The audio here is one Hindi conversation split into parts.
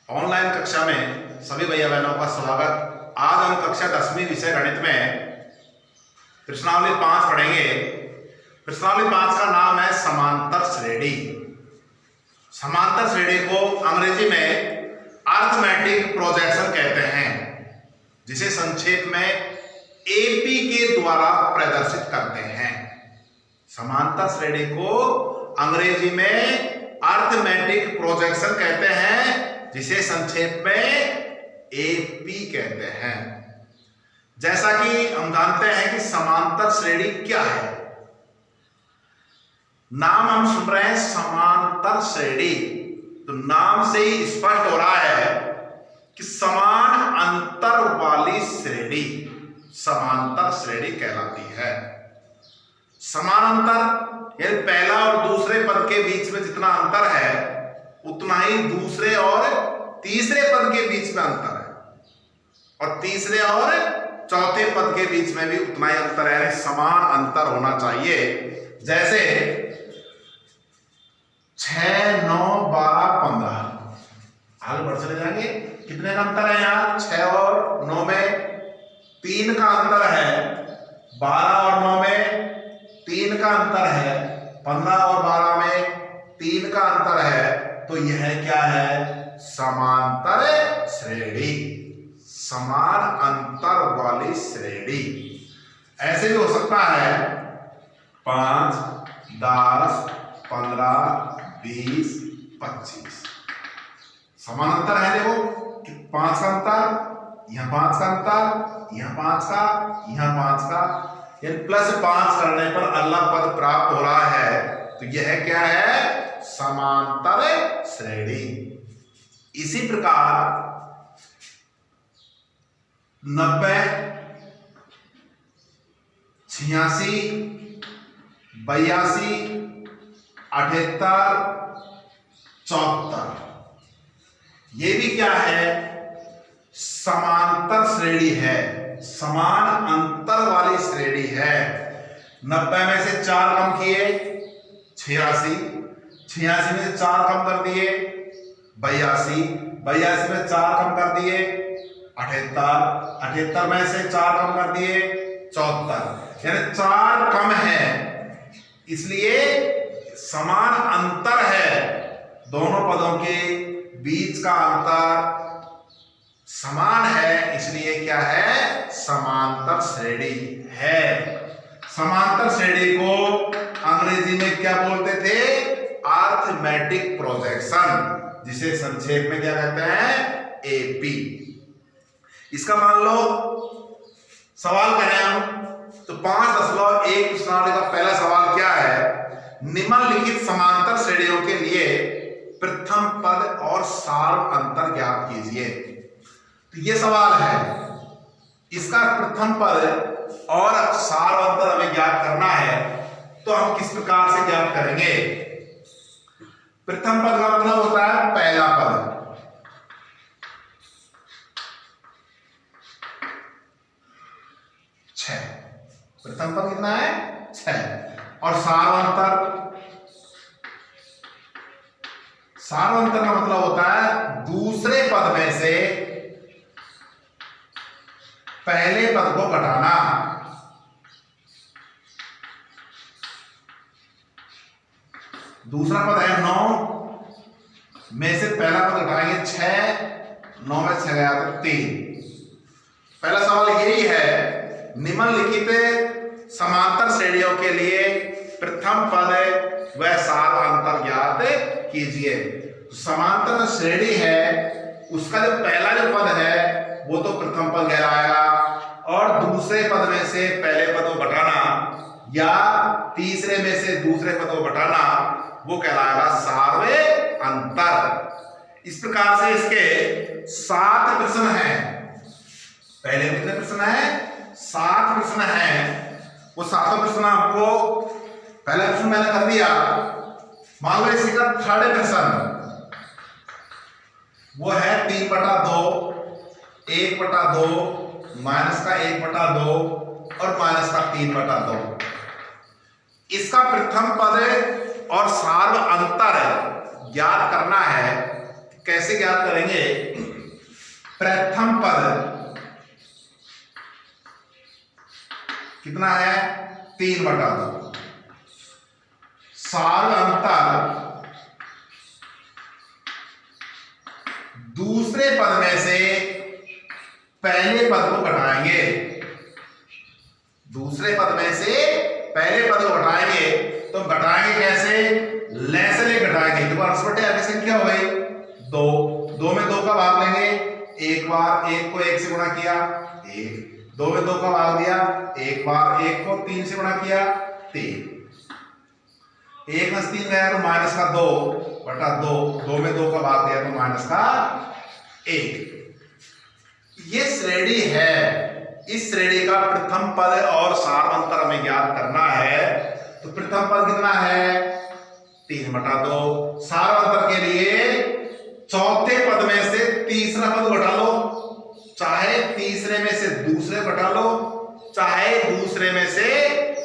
ऑनलाइन कक्षा में सभी भैया बहनों का स्वागत। आज हम कक्षा 10वीं विषय गणित में प्रश्नावली 5 पढ़ेंगे। प्रश्नावली 5 का नाम है समांतर श्रेणी। समांतर श्रेणी को अंग्रेजी में अरिथमेटिक प्रोजेक्शन कहते हैं, जिसे संक्षेप में एपी के द्वारा प्रदर्शित करते हैं। समांतर श्रेणी को अंग्रेजी में अरिथमेटिक प्रोजेक्शन कहते हैं, जिसे संक्षेप में एपी कहते हैं। जैसा कि हम जानते हैं कि समांतर श्रेणी क्या है। नाम हम सुन रहे हैं समांतर श्रेणी, तो नाम से ही स्पष्ट हो रहा है कि समान अंतर वाली श्रेणी समांतर श्रेणी कहलाती है। समान अंतर यानी पहला और दूसरे पद के बीच में जितना अंतर है, उतना ही दूसरे और तीसरे पद के बीच में अंतर है, और तीसरे और चौथे पद के बीच में भी उतना ही अंतर है, समान अंतर होना चाहिए। जैसे 6, 9, 12, 15 आगे बढ़ चले जाएंगे। कितने का अंतर है यहाँ? 6 और 9 में 3 का अंतर है। 12 और 9 में 3 का अंतर है। 15 और 12 में 3 का अंतर है। तो यह क्या है? समांतर श्रेणी, समान अंतर वाली श्रेणी। ऐसे भी हो सकता है 5, 10, 15, 20, 25 समान अंतर है। देखो कि 5 का अंतर, यहाँ 5 का अंतर, यहाँ 5 का, यहाँ 5 का, यानी +5 करने पर अलग पद प्राप्त हो रहा है। तो यह क्या है? समांतर श्रेणी। इसी प्रकार 90, 86, 82, 78, 74 ये भी क्या है? समांतर श्रेणी है, समान अंतर वाली श्रेणी है। 90 में से 4 कम किए 86, 86 में से 4 कम कर दिए 82, 82 में 4 कम कर दिए 78, 78 में से 4 कम कर दिए 74, यानी 4 कम है, इसलिए समान अंतर है। दोनों पदों के बीच का अंतर समान है, इसलिए क्या है? समांतर श्रेणी है। समांतर श्रेणी को अंग्रेजी में क्या बोलते थे? अरिथमेटिक प्रोजेक्शन, जिसे संक्षेप में क्या कहते हैं? एपी। इसका मान लो सवाल करें हम तो 5.1 प्रश्नावली का पहला सवाल क्या है? निम्नलिखित समांतर श्रेणियों के लिए प्रथम पद और सार्व अंतर ज्ञात कीजिए। तो ये सवाल है, इसका प्रथम पद और सार्व अंतर हमें ज्ञात करना है। तो हम किस प्रकार से ज्ञात करेंगे? प्रथम पद का मतलब होता है पहला पद। प्रथम पद कितना है? 6। और सार्वंतर, सार्वंतर का मतलब होता है दूसरे पद में से पहले पद को घटाना। दूसरा पद है 9 में से पहला पद घटाएंगे 6, 9 में 6 गया तो 3। पहला सवाल यही है, निम्नलिखित समांतर श्रेणियों के लिए प्रथम पद व सार्व अंतर ज्ञात कीजिए। समांतर श्रेणी है, उसका जो पहला जो पद है वो तो प्रथम पद कहलाएगा, और दूसरे पद में से पहले पद को घटाना या तीसरे में से दूसरे पद को घटाना वो कहलाएगा सार्व अंतर। इस प्रकार से इसके 7 प्रश्न हैं। पहले कितने प्रश्न हैं? 7 प्रश्न हैं। वो 7 प्रश्न आपको, पहला प्रश्न मैंने कर दिया। मान लो इसी का थर्ड प्रश्न वो है 3/2, 1/2, माइनस का 1/2 और माइनस का 3/2। इसका प्रथम पद और सार्व अंतर ज्ञात करना है। कैसे ज्ञात करेंगे? प्रथम पद कितना है 3/2। सार अंतर दूसरे पद में से पहले पद को घटाएंगे। दूसरे पद में से पहले पद को घटाएंगे तो घटाएंगे कैसे? ले से ले घटाएंगे। देखो अंश बटे आगे संख्या हो गई 2, 2 में 2 का भाग लेंगे। एक बार 1 को 1 से गुणा किया 1, 2 में 2 का भाग दिया। एक बार 1 को 3 से गुणा किया 3, 1 में 3 गया तो माइनस का 2/2, 2 में 2 का भाग दिया तो माइनस का 1। ये श्रेणी है। इस श्रेणी का प्रथम पद और सार अंतर हमें ज्ञात करना है। तो प्रथम पद कितना है 3/2। सार अंतर के लिए चौथे पद में से तीसरा पद घटा लो, चाहे तीसरे में से दूसरे घटा लो, चाहे दूसरे में से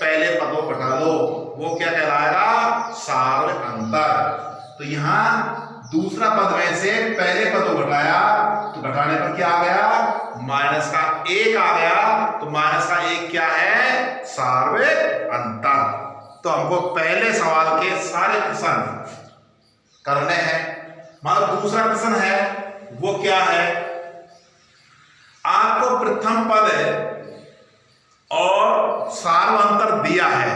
पहले पद को घटा लो, वो क्या कहलाएगा? सार अंतर। तो यहां दूसरा पद में से पहले पद को घटाया तो घटाने पर क्या आ गया? माइनस का 1 आ गया। तो माइनस का 1 क्या है? सार अंतर। तो हमको पहले सवाल के सारे प्रश्न करने हैं। हमारा दूसरा प्रश्न है वो क्या है? आपको प्रथम पद और सार अंतर दिया है।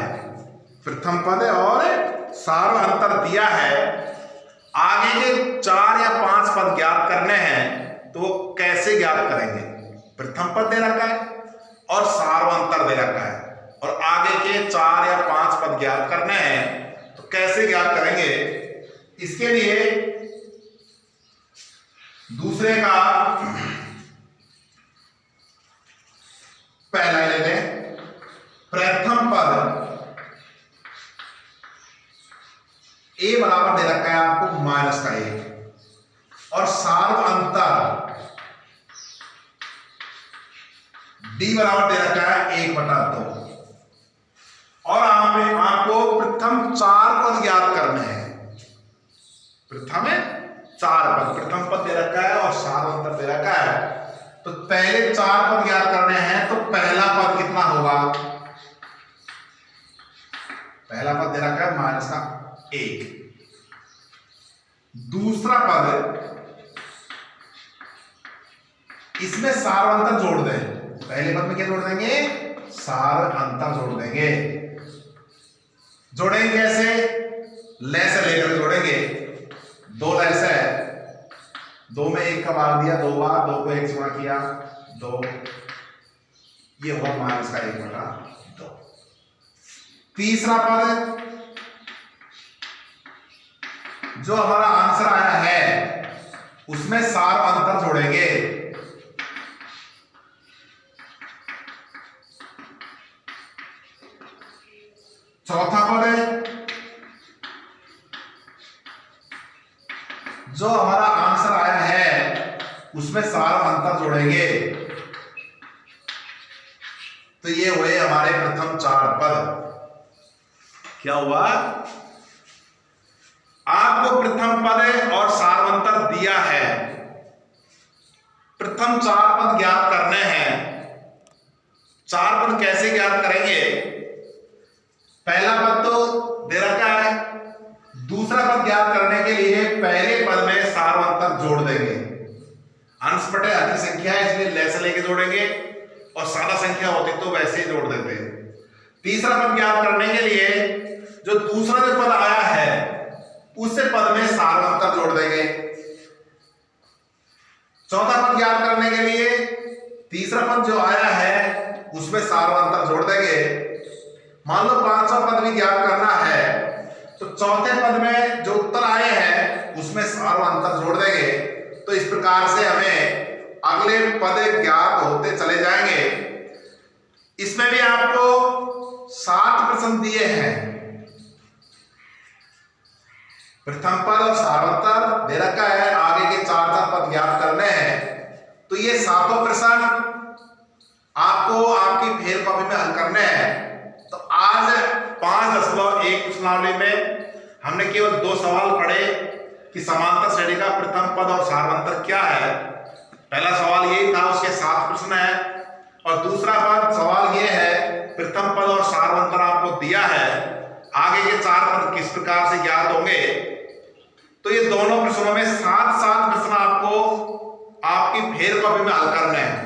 प्रथम पद और सार अंतर दिया है। आगे के 4 या 5 पद ज्ञात करने हैं तो वो कैसे ज्ञात करेंगे? प्रथम पद दे रखा है और सार अंतर दे रखा है और आगे के 4 या 5 पद ज्ञात करने हैं तो कैसे ज्ञात करेंगे? इसके लिए दूसरे का पहला ले लें। प्रथम पद a बराबर दे रखा है आपको माइनस का 1 और सार अंतर d बराबर दे रखा है 1/2 और आपको प्रथम 4 पद ज्ञात करने हैं। प्रथम 4 पद, प्रथम पद दे रखा है और सार अंतर दे रखा है। तो पहले 4 पद ज्ञात करने हैं तो पहला पद कितना होगा? पहला पद दे रखा है माइनस का 1। दूसरा पद इसमें सार अंतर जोड़ दें। पहले पद में क्या जोड़ देंगे? सार अंतर जोड़ देंगे। जोड़ेंगे कैसे? ले से लेकर जोड़ेंगे। 2 ले से 2 में 1 का भाग दिया 2 बार, 2 को 1 से गुणा किया 2, ये हुआ माइनस का 1/2। तीसरा पद जो हमारा आंसर आया है उसमें सार अंतर जोड़ेंगे। चौथा पद है जो हमारा आंसर आया है उसमें सार अंतर जोड़ेंगे। तो ये हुए हमारे प्रथम 4 पद। क्या हुआ? आपको प्रथम पद और सार अंतर दिया है। प्रथम 4 पद ज्ञात करने हैं। 4 पद कैसे ज्ञात करेंगे? पहला पद तो दे रखा है। दूसरा पद ज्ञात करने के लिए पहले पद में सार अंतर जोड़ देंगे। अंश बटे हर संख्या है इसलिए ले से लेके जोड़ेंगे और सादा संख्या होती तो वैसे ही जोड़ देते। तीसरा पद ज्ञात करने के लिए जो दूसरा जो पद आया है उससे पद में सार अंतर जोड़ देंगे। चौथा पद ज्ञात करने के लिए तीसरा पद जो आया है उसमें सार अंतर जोड़ देंगे। मान लो 5वां पद भी ज्ञात करना है तो चौथे पद में जो उत्तर आए हैं उसमें सार अंतर जोड़ देंगे। तो इस प्रकार से हमें अगले पद ज्ञात होते चले जाएंगे। इसमें भी आपको 7 प्रश्न दिए हैं। प्रथम पद और सार अंतर दे रखा है। आगे के 4 पद ज्ञात करने हैं। तो ये 7 प्रश्न आपको आपकी फेल कॉपी में हल करने हैं। तो आज 5.1 प्रश्नावली में हमने केवल 2 सवाल पढ़े कि समांतर श्रेणी का प्रथम पद और सार अंतर क्या है। पहला सवाल यही था, उसके 7 प्रश्न है। और दूसरा सवाल ये है, प्रथम पद और सार्वंतर आपको दिया है, आगे के 4 पद किस प्रकार से ज्ञात होंगे। तो ये दोनों प्रश्नों में 7 प्रश्न आपको आपकी फेर कॉपी में हल करने हैं।